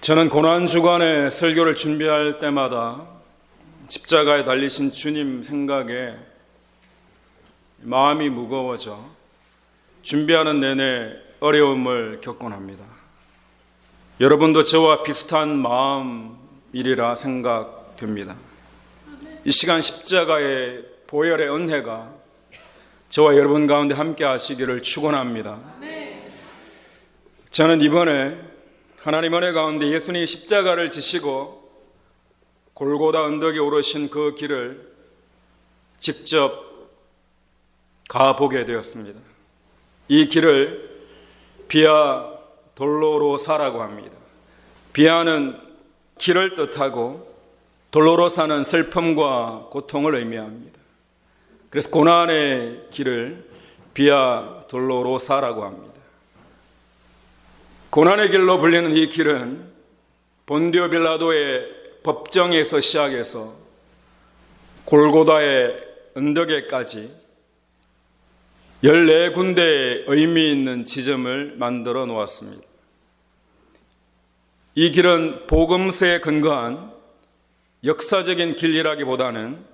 저는 고난주간에 설교를 준비할 때마다 십자가에 달리신 주님 생각에 마음이 무거워져 준비하는 내내 어려움을 겪곤 합니다. 여러분도 저와 비슷한 마음이리라 생각됩니다. 이 시간 십자가의 보혈의 은혜가 저와 여러분 가운데 함께 하시기를 축원합니다. 저는 이번에 하나님 은혜 가운데 예수님이 십자가를 지시고 골고다 언덕에 오르신 그 길을 직접 가보게 되었습니다. 이 길을 비아 돌로로사라고 합니다. 비아는 길을 뜻하고 돌로로사는 슬픔과 고통을 의미합니다. 그래서 고난의 길을 비아 돌로로사라고 합니다. 고난의 길로 불리는 이 길은 본디오 빌라도의 법정에서 시작해서 골고다의 언덕에까지 14군데의 의미 있는 지점을 만들어 놓았습니다. 이 길은 복음서에 근거한 역사적인 길이라기보다는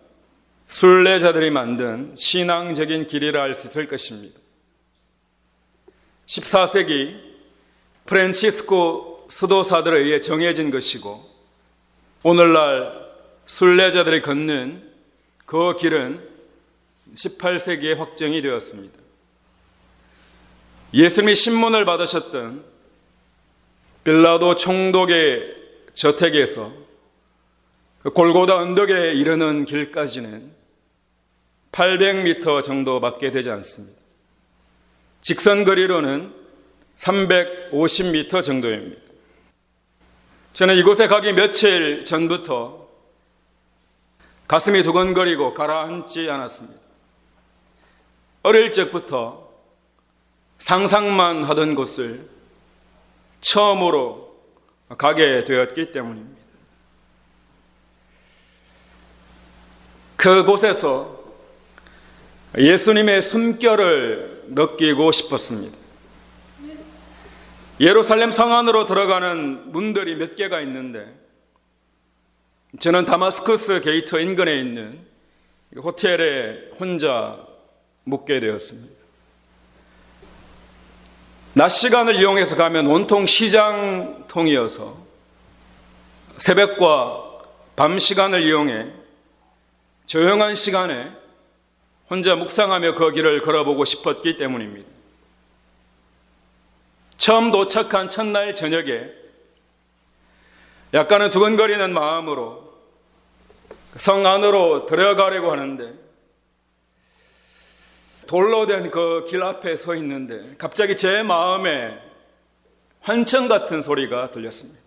순례자들이 만든 신앙적인 길이라 할 수 있을 것입니다. 14세기 프란치스코 수도사들에 의해 정해진 것이고 오늘날 순례자들이 걷는 그 길은 18세기에 확정이 되었습니다. 예수님이 신문을 받으셨던 빌라도 총독의 저택에서 골고다 언덕에 이르는 길까지는 800m 정도밖에 되지 않습니다. 직선 거리로는 350m 정도입니다. 저는 이곳에 가기 며칠 전부터 가슴이 두근거리고 가라앉지 않았습니다. 어릴 적부터 상상만 하던 곳을 처음으로 가게 되었기 때문입니다. 그곳에서 예수님의 숨결을 느끼고 싶었습니다. 예루살렘 성 안으로 들어가는 문들이 몇 개가 있는데 저는 다마스커스 게이트 인근에 있는 호텔에 혼자 묵게 되었습니다. 낮 시간을 이용해서 가면 온통 시장통이어서 새벽과 밤 시간을 이용해 조용한 시간에 혼자 묵상하며 그 길을 걸어보고 싶었기 때문입니다. 처음 도착한 첫날 저녁에 약간은 두근거리는 마음으로 성 안으로 들어가려고 하는데 돌로 된 그 길 앞에 서 있는데 갑자기 제 마음에 환청 같은 소리가 들렸습니다.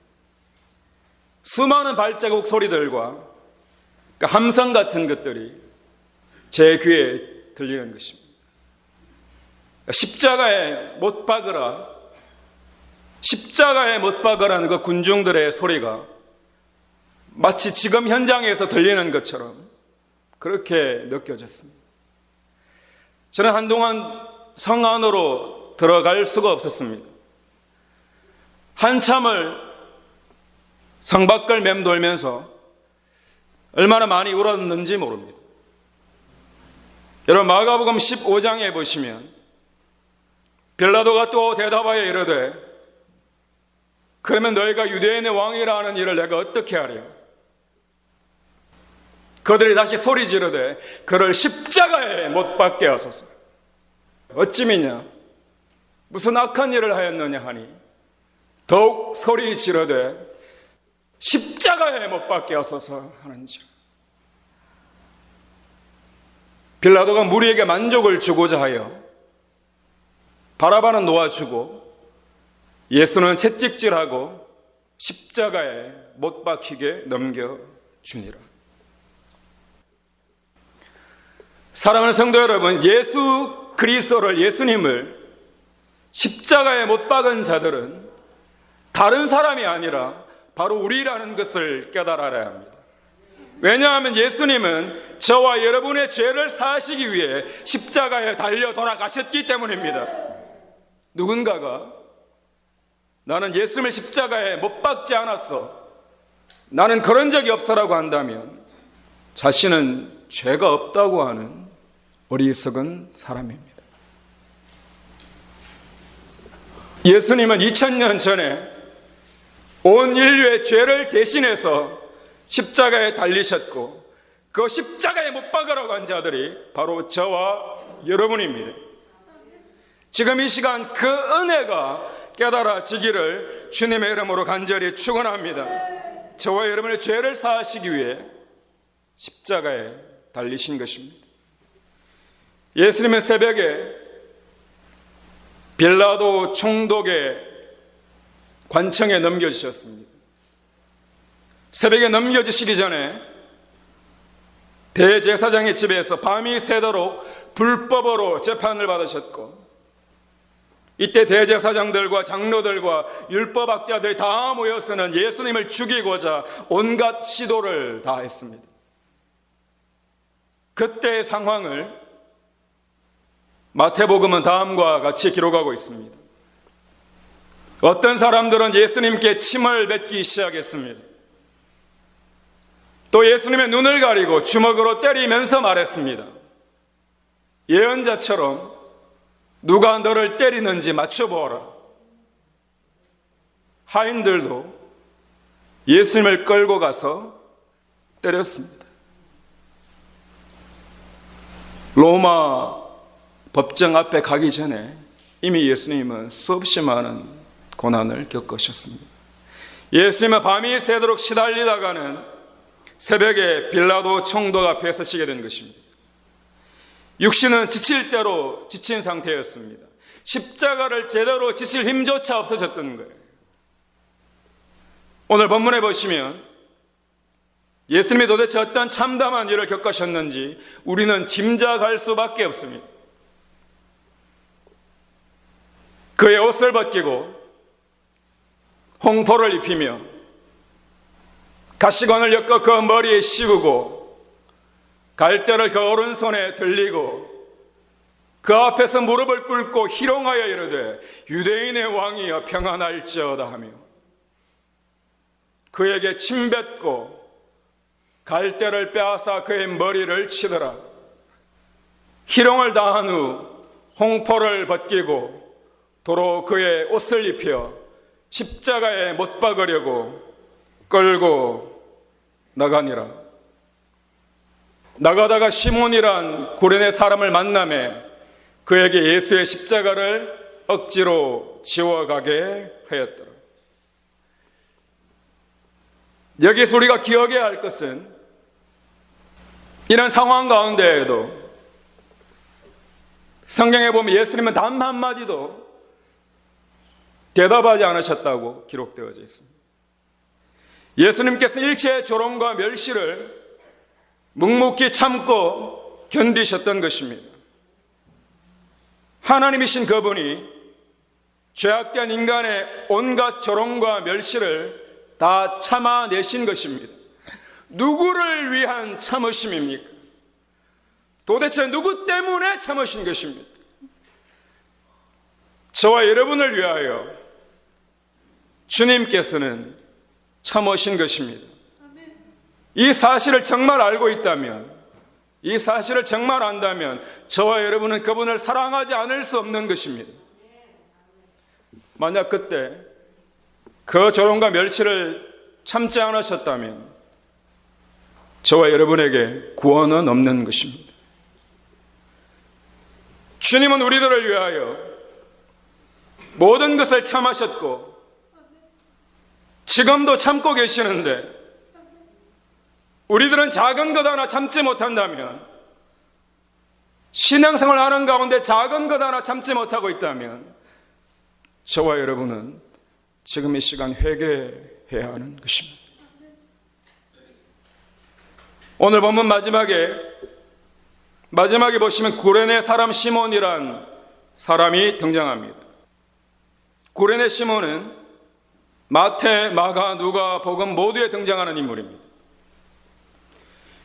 수많은 발자국 소리들과 함성 같은 것들이 제 귀에 들리는 것입니다. 십자가에 못 박으라, 십자가에 못 박으라는 그 군중들의 소리가 마치 지금 현장에서 들리는 것처럼 그렇게 느껴졌습니다. 저는 한동안 성 안으로 들어갈 수가 없었습니다. 한참을 성 밖을 맴돌면서 얼마나 많이 울었는지 모릅니다. 여러분 마가복음 15장에 보시면 빌라도가 또 대답하여 이르되 그러면 너희가 유대인의 왕이라 하는 일을 내가 어떻게 하랴? 그들이 다시 소리 지르되 그를 십자가에 못 박게 하소서. 어찌미냐? 무슨 악한 일을 하였느냐 하니 더욱 소리 지르되 십자가에 못 박게 하소서 하는지라. 빌라도가 무리에게 만족을 주고자 하여 바라바는 놓아주고 예수는 채찍질하고 십자가에 못 박히게 넘겨주니라. 사랑하는 성도 여러분, 예수 그리스도를, 예수님을 십자가에 못 박은 자들은 다른 사람이 아니라 바로 우리라는 것을 깨달아야 합니다. 왜냐하면 예수님은 저와 여러분의 죄를 사하시기 위해 십자가에 달려 돌아가셨기 때문입니다. 누군가가 나는 예수님을 십자가에 못 박지 않았어, 나는 그런 적이 없어라고 한다면 자신은 죄가 없다고 하는 어리석은 사람입니다. 예수님은 2000년 전에 온 인류의 죄를 대신해서 십자가에 달리셨고, 그 십자가에 못 박으라고 한 자들이 바로 저와 여러분입니다. 지금 이 시간 그 은혜가 깨달아지기를 주님의 이름으로 간절히 축원합니다. 저와 여러분의 죄를 사하시기 위해 십자가에 달리신 것입니다. 예수님은 새벽에 빌라도 총독의 관청에 넘겨주셨습니다. 새벽에 넘겨주시기 전에 대제사장의 집에서 밤이 새도록 불법으로 재판을 받으셨고, 이때 대제사장들과 장로들과 율법학자들이 다 모여서는 예수님을 죽이고자 온갖 시도를 다 했습니다. 그때의 상황을 마태복음은 다음과 같이 기록하고 있습니다. 어떤 사람들은 예수님께 침을 뱉기 시작했습니다. 또 예수님의 눈을 가리고 주먹으로 때리면서 말했습니다. 예언자처럼 누가 너를 때리는지 맞춰보아라. 하인들도 예수님을 끌고 가서 때렸습니다. 로마 법정 앞에 가기 전에 이미 예수님은 수없이 많은 고난을 겪으셨습니다. 예수님은 밤이 새도록 시달리다가는 새벽에 빌라도 총독 앞에 서시게 된 것입니다. 육신은 지칠 대로 지친 상태였습니다. 십자가를 제대로 지실 힘조차 없어졌던 거예요. 오늘 본문에 보시면 예수님이 도대체 어떤 참담한 일을 겪으셨는지 우리는 짐작할 수밖에 없습니다. 그의 옷을 벗기고 홍포를 입히며 가시관을 엮어 그 머리에 씌우고 갈대를 그 오른손에 들리고 그 앞에서 무릎을 꿇고 희롱하여 이르되 유대인의 왕이여 평안할지어다 하며 그에게 침뱉고 갈대를 빼앗아 그의 머리를 치더라. 희롱을 다한 후 홍포를 벗기고 도로 그의 옷을 입혀 십자가에 못 박으려고 끌고 나가니라. 나가다가 시몬이란 구레네 사람을 만나매 그에게 예수의 십자가를 억지로 지워가게 하였더라. 여기서 우리가 기억해야 할 것은 이런 상황 가운데에도 성경에 보면 예수님은 단 한마디도 대답하지 않으셨다고 기록되어져 있습니다. 예수님께서 일체의 조롱과 멸시를 묵묵히 참고 견디셨던 것입니다. 하나님이신 그분이 죄악된 인간의 온갖 조롱과 멸시를 다 참아내신 것입니다. 누구를 위한 참으심입니까? 도대체 누구 때문에 참으신 것입니까? 저와 여러분을 위하여 주님께서는 참으신 것입니다. 이 사실을 정말 알고 있다면, 이 사실을 정말 안다면 저와 여러분은 그분을 사랑하지 않을 수 없는 것입니다. 만약 그때 그 조롱과 멸시를 참지 않으셨다면 저와 여러분에게 구원은 없는 것입니다. 주님은 우리들을 위하여 모든 것을 참으셨고 지금도 참고 계시는데, 우리들은 작은 것 하나 참지 못한다면, 신앙생활을 하는 가운데 작은 것 하나 참지 못하고 있다면 저와 여러분은 지금 이 시간 회개해야 하는 것입니다. 오늘 본문 마지막에 보시면 구레네 사람 시몬이란 사람이 등장합니다. 구레네 시몬은 마태, 마가, 누가, 복음 모두에 등장하는 인물입니다.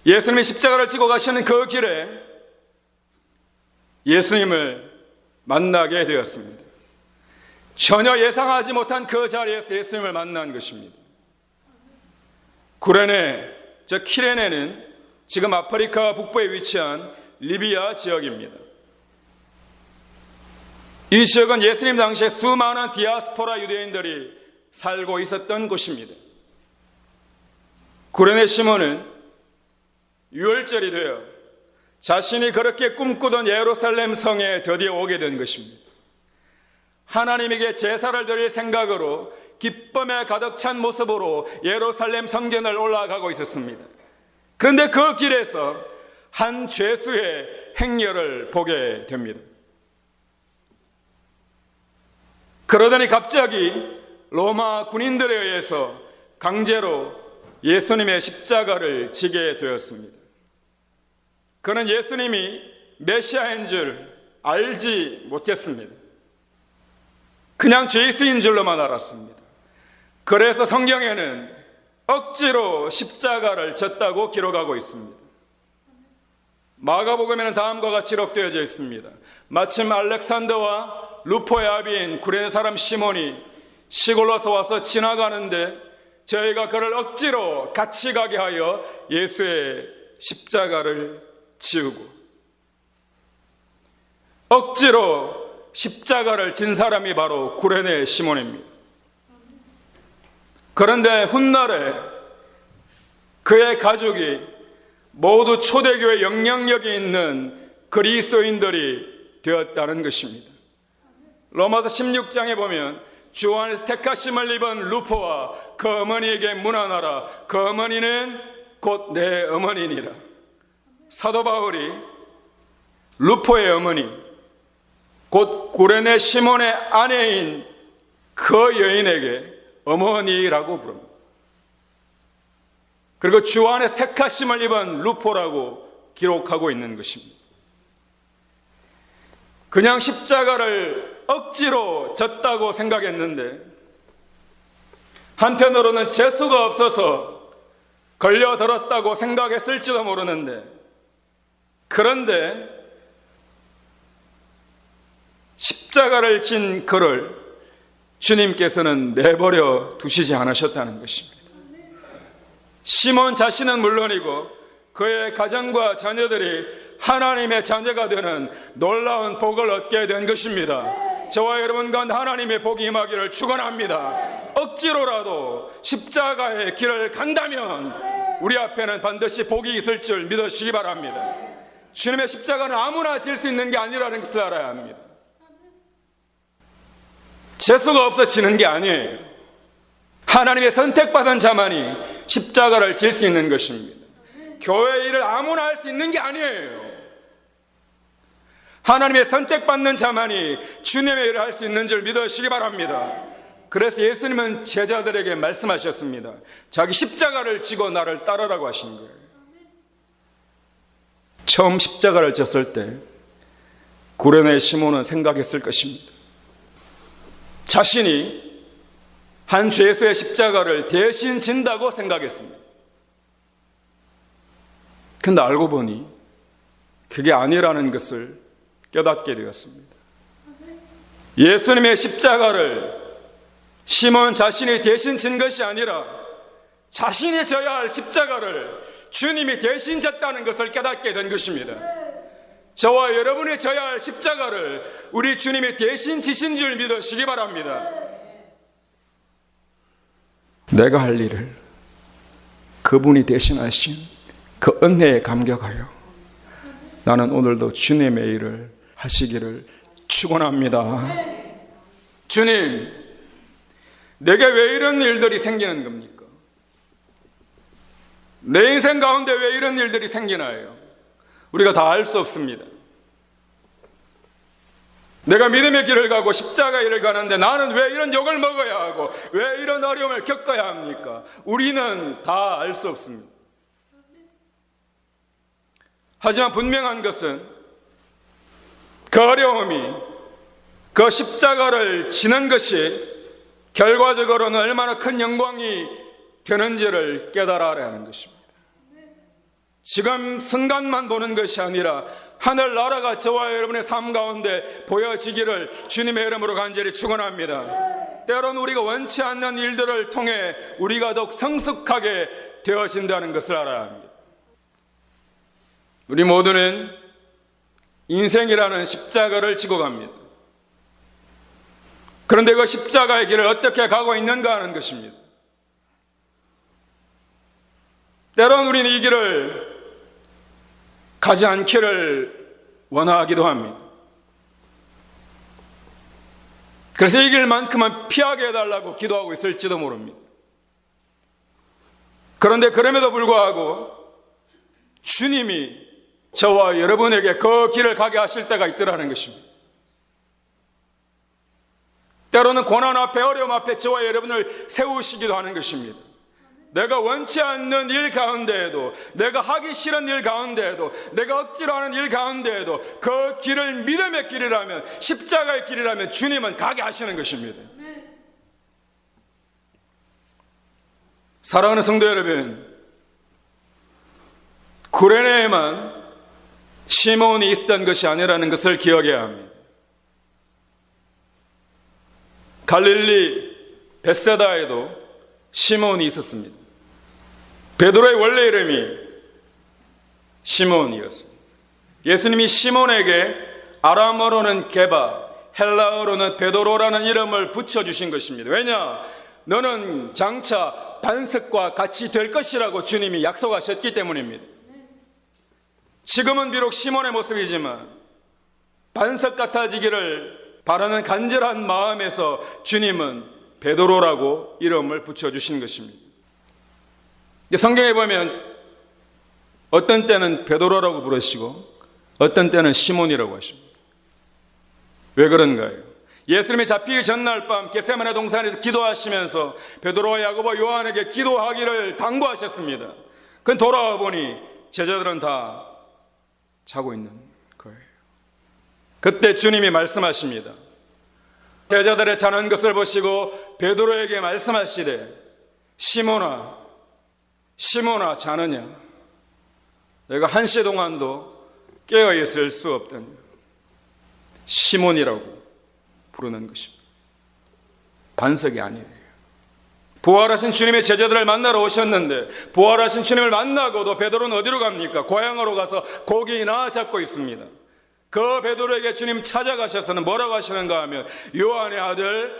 예수님이 십자가를 지고 가시는 그 길에 예수님을 만나게 되었습니다. 전혀 예상하지 못한 그 자리에서 예수님을 만난 것입니다. 구레네, 즉 키레네는 지금 아프리카 북부에 위치한 리비아 지역입니다. 이 지역은 예수님 당시에 수많은 디아스포라 유대인들이 살고 있었던 곳입니다. 구레네 시몬은 유월절이 되어 자신이 그렇게 꿈꾸던 예루살렘 성에 드디어 오게 된 것입니다. 하나님에게 제사를 드릴 생각으로 기쁨에 가득 찬 모습으로 예루살렘 성전을 올라가고 있었습니다. 그런데 그 길에서 한 죄수의 행렬을 보게 됩니다. 그러더니 갑자기 로마 군인들에 의해서 강제로 예수님의 십자가를 지게 되었습니다. 그는 예수님이 메시아인 줄 알지 못했습니다. 그냥 죄수인 줄로만 알았습니다. 그래서 성경에는 억지로 십자가를 졌다고 기록하고 있습니다. 마가복음에는 다음과 같이 기록되어져 있습니다. 마침 알렉산더와 루포의 아비인 구레네 사람 시몬이 시골로서 와서 지나가는데 저희가 그를 억지로 같이 가게 하여 예수의 십자가를 지우고, 억지로 십자가를 진 사람이 바로 구레네 시몬입니다. 그런데 훗날에 그의 가족이 모두 초대교회 영향력이 있는 그리스도인들이 되었다는 것입니다. 로마서 16장에 보면 주 안에서 택하심을 입은 루포와 그 어머니에게 문안하라. 그 어머니는 곧 내 어머니니라. 사도 바울이 루포의 어머니, 곧 구레네 시몬의 아내인 그 여인에게 어머니라고 부릅니다. 그리고 주 안에서 택하심을 입은 루포라고 기록하고 있는 것입니다. 그냥 십자가를 억지로 졌다고 생각했는데 한편으로는 재수가 없어서 걸려들었다고 생각했을지도 모르는데, 그런데 십자가를 진 그를 주님께서는 내버려 두시지 않으셨다는 것입니다. 시몬 자신은 물론이고 그의 가정과 자녀들이 하나님의 자녀가 되는 놀라운 복을 얻게 된 것입니다. 저와 여러분과 하나님의 복이 임하기를 축원합니다. 억지로라도 십자가의 길을 간다면 우리 앞에는 반드시 복이 있을 줄 믿으시기 바랍니다. 주님의 십자가는 아무나 질 수 있는 게 아니라는 것을 알아야 합니다. 재수가 없어지는 게 아니에요. 하나님의 선택받은 자만이 십자가를 질 수 있는 것입니다. 교회 일을 아무나 할 수 있는 게 아니에요. 하나님의 선택받는 자만이 주님의 일을 할 수 있는 줄 믿으시기 바랍니다. 그래서 예수님은 제자들에게 말씀하셨습니다. 자기 십자가를 지고 나를 따르라고 하신 거예요. 처음 십자가를 졌을 때 구레네 시몬은 생각했을 것입니다. 자신이 한 죄수의 십자가를 대신 진다고 생각했습니다. 근데 알고 보니 그게 아니라는 것을 깨닫게 되었습니다. 예수님의 십자가를 시몬 자신이 대신 진 것이 아니라 자신이 져야 할 십자가를 주님이 대신 졌다는 것을 깨닫게 된 것입니다. 저와 여러분이 져야 할 십자가를 우리 주님이 대신 지신 줄 믿으시기 바랍니다. 내가 할 일을 그분이 대신하신 그 은혜에 감격하여 나는 오늘도 주님의 일을 하시기를 축원합니다. 주님, 내게 왜 이런 일들이 생기는 겁니까? 내 인생 가운데 왜 이런 일들이 생기나요? 우리가 다 알 수 없습니다. 내가 믿음의 길을 가고 십자가의 길을 가는데 나는 왜 이런 욕을 먹어야 하고 왜 이런 어려움을 겪어야 합니까? 우리는 다 알 수 없습니다. 하지만 분명한 것은 그 어려움이, 그 십자가를 지는 것이 결과적으로는 얼마나 큰 영광이 되는지를 깨달아야 하는 것입니다. 지금 순간만 보는 것이 아니라 하늘나라가 저와 여러분의 삶 가운데 보여지기를 주님의 이름으로 간절히 축원합니다. 때로는 우리가 원치 않는 일들을 통해 우리가 더욱 성숙하게 되어진다는 것을 알아야 합니다. 우리 모두는 인생이라는 십자가를 지고 갑니다. 그런데 그 십자가의 길을 어떻게 가고 있는가 하는 것입니다. 때로는 우리는 이 길을 가지 않기를 원하기도 합니다. 그래서 이 길만큼은 피하게 해달라고 기도하고 있을지도 모릅니다. 그런데 그럼에도 불구하고 주님이 저와 여러분에게 그 길을 가게 하실 때가 있더라는 것입니다. 때로는 고난 앞에, 어려움 앞에 저와 여러분을 세우시기도 하는 것입니다. 내가 원치 않는 일 가운데에도, 내가 하기 싫은 일 가운데에도, 내가 억지로 하는 일 가운데에도 그 길을 믿음의 길이라면, 십자가의 길이라면 주님은 가게 하시는 것입니다. 사랑하는 성도 여러분, 구레네에만 시몬이 있었던 것이 아니라는 것을 기억해야 합니다. 갈릴리 벳세다에도 시몬이 있었습니다. 베드로의 원래 이름이 시몬이었습니다. 예수님이 시몬에게 아람어로는 게바, 헬라어로는 베드로라는 이름을 붙여주신 것입니다. 왜냐? 너는 장차 반석과 같이 될 것이라고 주님이 약속하셨기 때문입니다. 지금은 비록 시몬의 모습이지만 반석 같아지기를 바라는 간절한 마음에서 주님은 베드로라고 이름을 붙여주신 것입니다. 성경에 보면 어떤 때는 베드로라고 부르시고 어떤 때는 시몬이라고 하십니다. 왜 그런가요? 예수님이 잡히기 전날 밤 겟세마네 동산에서 기도하시면서 베드로와 야고보 요한에게 기도하기를 당부하셨습니다. 그건 돌아와 보니 제자들은 다 자고 있는 거예요. 그때 주님이 말씀하십니다. 제자들의 자는 것을 보시고 베드로에게 말씀하시되 시몬아 자느냐? 내가 한시 동안도 깨어 있을 수 없더니. 시몬이라고 부르는 것입니다. 반석이 아니에요. 부활하신 주님의 제자들을 만나러 오셨는데 부활하신 주님을 만나고도 베드로는 어디로 갑니까? 고향으로 가서 고기나 잡고 있습니다. 그 베드로에게 주님 찾아가셔서는 뭐라고 하시는가 하면 요한의 아들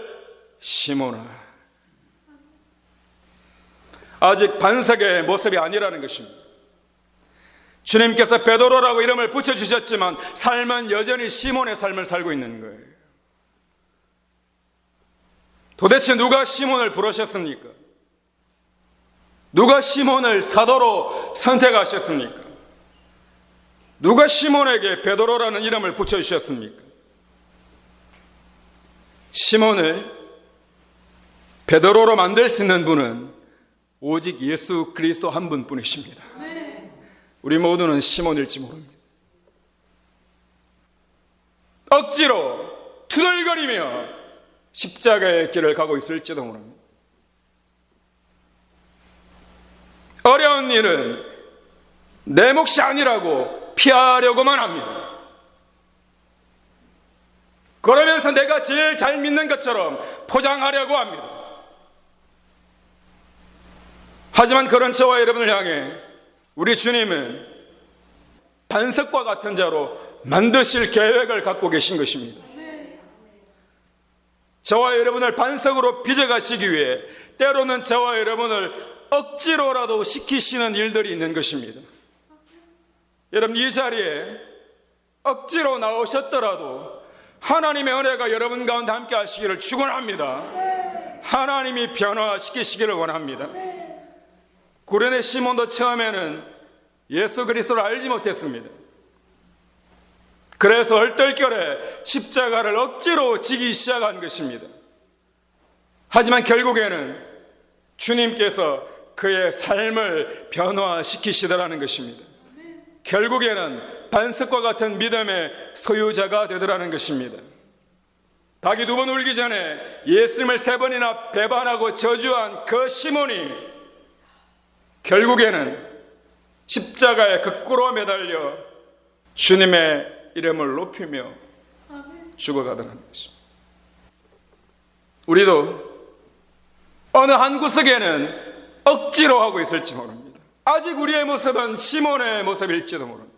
시몬아, 아직 반석의 모습이 아니라는 것입니다. 주님께서 베드로라고 이름을 붙여주셨지만 삶은 여전히 시몬의 삶을 살고 있는 거예요. 도대체 누가 시몬을 부르셨습니까? 누가 시몬을 사도로 선택하셨습니까? 누가 시몬에게 베드로라는 이름을 붙여주셨습니까? 시몬을 베드로로 만들 수 있는 분은 오직 예수 그리스도 한 분뿐이십니다. 우리 모두는 시몬일지 모릅니다. 억지로 투덜거리며 십자가의 길을 가고 있을지도 모릅니다. 어려운 일은 내 몫이 아니라고 피하려고만 합니다. 그러면서 내가 제일 잘 믿는 것처럼 포장하려고 합니다. 하지만 그런 저와 여러분을 향해 우리 주님은 반석과 같은 자로 만드실 계획을 갖고 계신 것입니다. 저와 여러분을 반석으로 빚어가시기 위해 때로는 저와 여러분을 억지로라도 시키시는 일들이 있는 것입니다. 여러분, 이 자리에 억지로 나오셨더라도 하나님의 은혜가 여러분 가운데 함께 하시기를 축원합니다. 하나님이 변화시키시기를 원합니다. 구레네 시몬도 처음에는 예수 그리스도를 알지 못했습니다. 그래서 얼떨결에 십자가를 억지로 지기 시작한 것입니다. 하지만 결국에는 주님께서 그의 삶을 변화시키시더라는 것입니다. 결국에는 반석과 같은 믿음의 소유자가 되더라는 것입니다. 닭이 2번 울기 전에 예수님을 3번이나 배반하고 저주한 그 시몬이 결국에는 십자가에 거꾸로 매달려 주님의 이름을 높이며 죽어가더라는 것입니다. 우리도 어느 한 구석에는 억지로 하고 있을지 모릅니다. 아직 우리의 모습은 시몬의 모습일지도 모릅니다.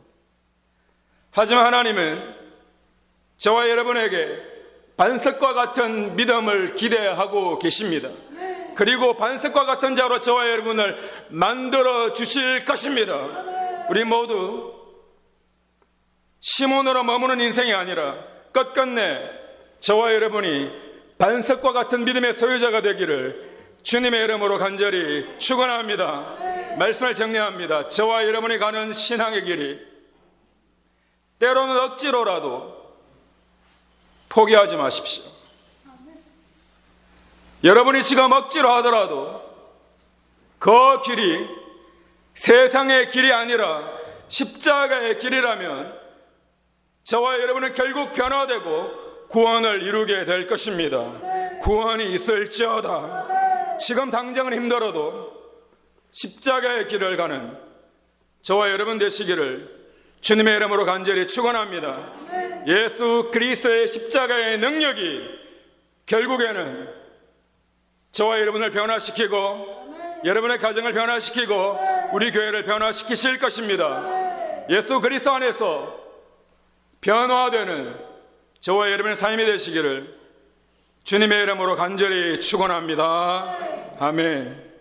하지만 하나님은 저와 여러분에게 반석과 같은 믿음을 기대하고 계십니다. 그리고 반석과 같은 자로 저와 여러분을 만들어 주실 것입니다. 우리 모두 시몬으로 머무는 인생이 아니라 끝끝내 저와 여러분이 반석과 같은 믿음의 소유자가 되기를 주님의 이름으로 간절히 축원합니다. 말씀을 정리합니다. 저와 여러분이 가는 신앙의 길이 때로는 억지로라도 포기하지 마십시오. 여러분이 지금 억지로 하더라도 그 길이 세상의 길이 아니라 십자가의 길이라면 저와 여러분은 결국 변화되고 구원을 이루게 될 것입니다. 구원이 있을지어다. 지금 당장은 힘들어도 십자가의 길을 가는 저와 여러분 되시기를 주님의 이름으로 간절히 축원합니다. 예수 그리스도의 십자가의 능력이 결국에는 저와 여러분을 변화시키고 여러분의 가정을 변화시키고 우리 교회를 변화시키실 것입니다. 예수 그리스도 안에서 변화되는 저와 여러분의 삶이 되시기를 주님의 이름으로 간절히 축원합니다. 아멘.